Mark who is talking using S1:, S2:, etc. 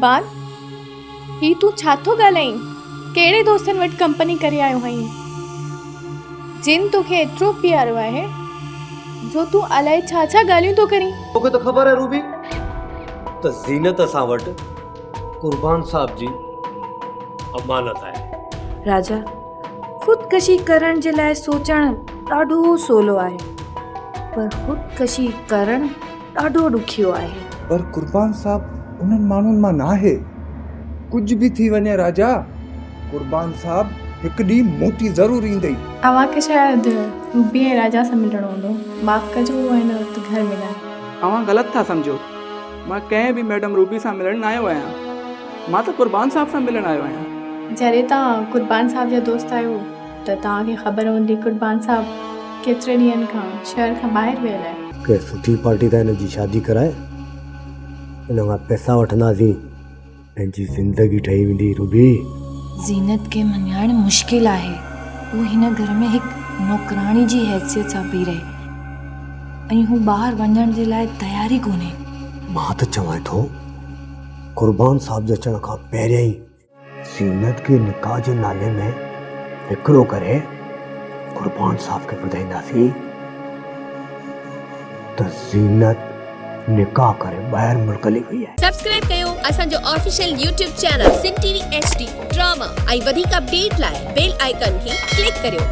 S1: कुर्बान, ही तू छा थो ॻाल्हाईं? कहिड़े दोस्तनि वटि कंपनी करे आयो आहीं जिन तोखे एतिरो प्यारो आहे जो तूं अलाए छा छा ॻाल्हियूं थो करीं?
S2: तोखे तो ख़बर है रूबी त ज़ीनत सां वटि कुर्बान साहब जी अमानत आहे।
S3: राजा, ख़ुदकशी करण जे लाइ सोचणु ॾाढो सवलो आहे, पर ख़ुदकशी करणु ॾाढो ॾुखियो आहे।
S4: पर कुर्बान साहब उन्हनि माण्हुनि मां न आहे। कुझु बि थी वञे राजा, कुर्बान साहब हिकु ॾींहुं मोटी ज़रूरु ईंदई।
S1: अव्हांखे शायदि रूबी ऐं राजा सां मिलणो हूंदो। माफ़ कजो, उहो हिन वक़्तु घर में न आहे।
S5: अव्हां ग़लति था सम्झो। मां कंहिं बि मैडम रूबी सां मिलण न आयो आहियां। मां त कुर्बान साहब सां मिलण आयो आहियां।
S1: जॾहिं तव्हां कुर्बान साहब जा दोस्त आहियो त तव्हांखे ख़बर हूंदी कुर्बान साहब केतिरे ॾींहंनि खां शहर खां ॿाहिरि वियल आहे।
S2: के सुठी पार्टी तां हिन जी शादी कराए, हिन खां पैसा वठंदासीं, पंहिंजी ज़िंदगी ठही वेंदी। रूबी,
S3: ज़ीनत खे मञाइणु मुश्किल आहे। हू हिन घर में हिकु नौकराणी जी हैसियत सां पई रहे ऐं हू ॿाहिरि वञण जे लाइ तयारी कोन्हे।
S2: मां त चवां थो कुर्बान साहब जे अचण खां पहिरियां ई ज़ीनत खे निकाह जे नाले में फिक्रो करे कुर्बान साहब खे ॿुधाईंदासीं त ज़ीनत निकाह करे ॿाहिरि मुल्क हली वई आहे।
S6: सब्सक्राइब कयो असांजो official YouTube channel Sindh TV HD drama ऐं वधीक अपडेट लाइ बेल आइकन खे क्लिक करियो।